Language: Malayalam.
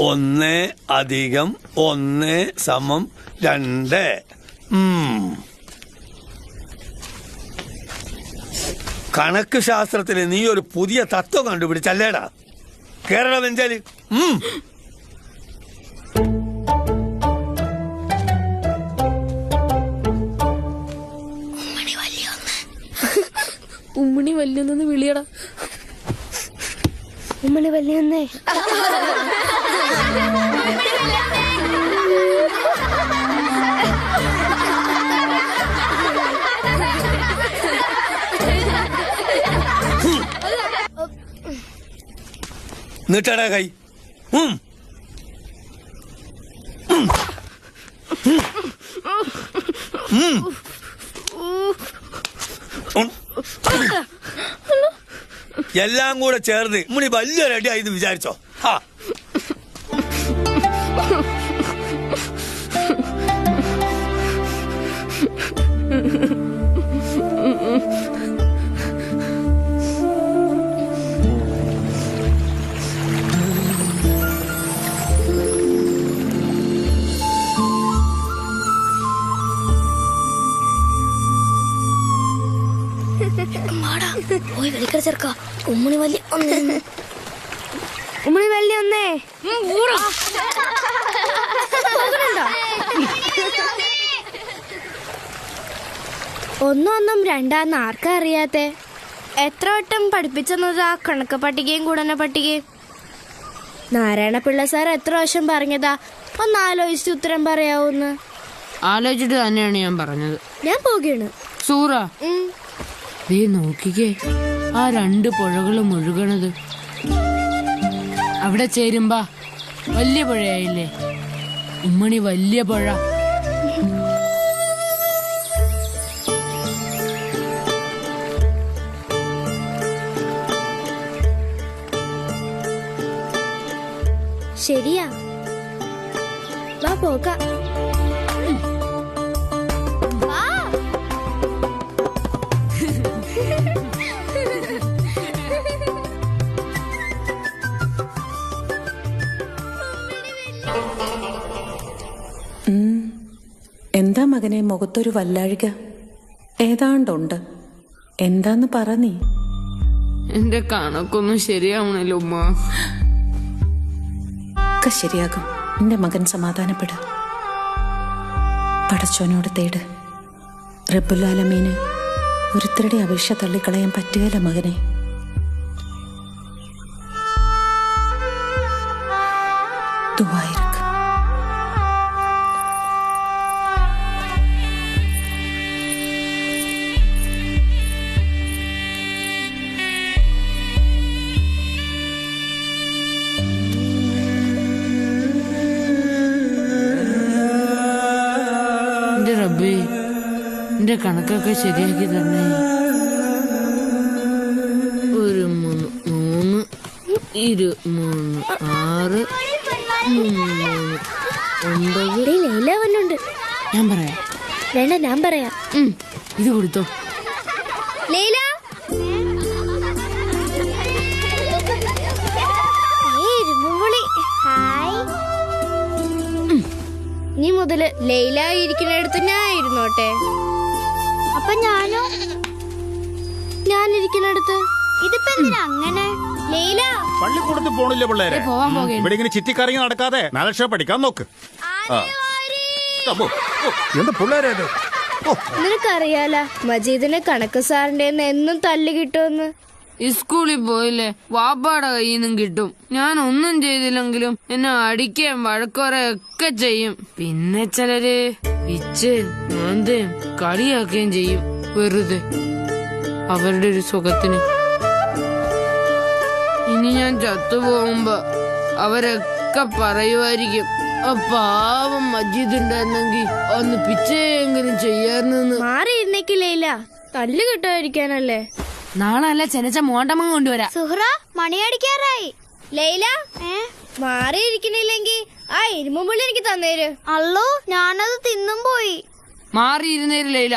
1 + 1 = 2. കണക്ക് ശാസ്ത്രത്തിൽ നീ ഒരു പുതിയ തത്വം കണ്ടുപിടിച്ചല്ലേടാ കേരള വെഞ്ചാല്. ഉമ്മണി വല്യൊന്നു വിളിയടാ. ഉമ്മണി വല്യൊന്നേ. നീട്ടടാ കൈ. എല്ലാം കൂടെ ചേർന്ന് മുണി വലിയൊരടി ആയി വിചാരിച്ചോ? പോയി വിളിക്കട ചെറുക്ക. ഉമ്മണി വലിയ ഒന്നേ. ഉമ്മണി വലിയ ഒന്നേ. ഒന്നും രണ്ടാന്ന് ആർക്കാ അറിയാത്തെ? എത്ര വട്ടം പഠിപ്പിച്ചെന്നതാ കണക്ക് പട്ടികയും ഗുണന പട്ടികയും? നാരായണ പിള്ള സാർ എത്ര വർഷം പറഞ്ഞതാ ഒന്ന് ആലോചിച്ച് ഉത്തരം പറയാവൂന്ന്? ആലോചിച്ചിട്ട് തന്നെയാണ് ഞാൻ പറഞ്ഞത്. ഞാൻ പോകുകയാണ്. സൂറ ദേ നോക്കിക്കേ, ആ 2 പുഴകളും ഒഴുകണത്. അവിടെ ചേരുമ്പോ വലിയ പുഴയായില്ലേ? ഉമ്മണി വലിയ പുഴ. ശരിയാ, വാ പോകാം. എന്താ മകനെ മുഖത്തൊരു വല്ലാഴിക? ഏതാണ്ടുണ്ട്. എന്താന്ന് പറ നീ. എന്റെ കണക്കൊന്നും ശരിയാവണല്ലോ ഉമ്മ. ഒക്കെ ശരിയാകും. എന്റെ മകൻ സമാധാനപ്പെട. പടച്ചോനോട് തേട്. റബ്ബുൽ ആലമീന് ഒരുത്തരുടെ അപേക്ഷ തള്ളിക്കളയാൻ പറ്റുകയില്ല മകനെ. ദുആയിരക്ക്. എന്റെ റബ്ബേ, എന്റെ കണക്കൊക്കെ ശരിയാക്കി തന്നെ. 1 3 3 2 3 6 3 9. ലൈല വന്നുണ്ട്. ഞാൻ പറയാം. വേണ്ട, ഞാൻ പറയാം. ഇത് കൊടുത്തോ. ലൈല, ഇനി മുതല് ലൈല ഇരിക്കുന്നിടത്ത് ഞാൻ ഇരുന്നോട്ടെ. അപ്പൊ ഞാനിരിക്കുന്നിടത്ത് ഇതിപ്പോ എന്തിനാ അങ്ങനെ? ലൈല പള്ളിക്കൂടത്തിൽ പോണില്ല പിള്ളേരെ. പോവാൻ പോകേ. ഇവിടെ ഇങ്ങനെ ചിറ്റിക്കറങ്ങി നടക്കാതെ 4 ലക്ഷം പഠിക്കാൻ നോക്ക്. എന്ത് പിള്ളേരേത്? നിനക്കറിയാല മജീദിനെ കണക്ക് സാറിന്റെ എന്നും തല്ല് കിട്ടുമെന്ന്. സ്കൂളിൽ പോയില്ലേ, വാപ്പാടെ കയ്യിൽ നിന്നും കിട്ടും. ഞാൻ ഒന്നും ചെയ്തില്ലെങ്കിലും എന്നെ അടിക്കുകയും വഴക്കുറയൊക്കെ ചെയ്യും. പിന്നെ ചിലര് പിച്ചയും മാന്തയും കളിയാക്കുകയും ചെയ്യും വെറുതെ അവരുടെ ഒരു സുഖത്തിന്. ഇനി ഞാൻ ചത്തുപോകുമ്പോ അവരൊക്കെ പറയുമായിരിക്കും, ആ പാവം മജീദ് ഉണ്ടായിരുന്നെങ്കിൽ ഒന്ന് പിച്ചയെങ്കിലും ചെയ്യാറുന്ന്. മാറിയിരുന്നേക്കില്ല, തല്ല് കിട്ടാതിരിക്കാനല്ലേ. നാളെ അല്ല ചെനച്ച മോണ്ടമ്മ കൊണ്ടുവരാ. സുഹ്റ, മണിയടിക്കാറായി. ലൈല മാറിയിരിക്കണില്ലെങ്കി ആ ഇരുമ്പുള്ളി എനിക്ക് തന്നേര്. അല്ലോ, ഞാനത് തിന്നും പോയി. മാറിയിരുന്നേര് ലൈല.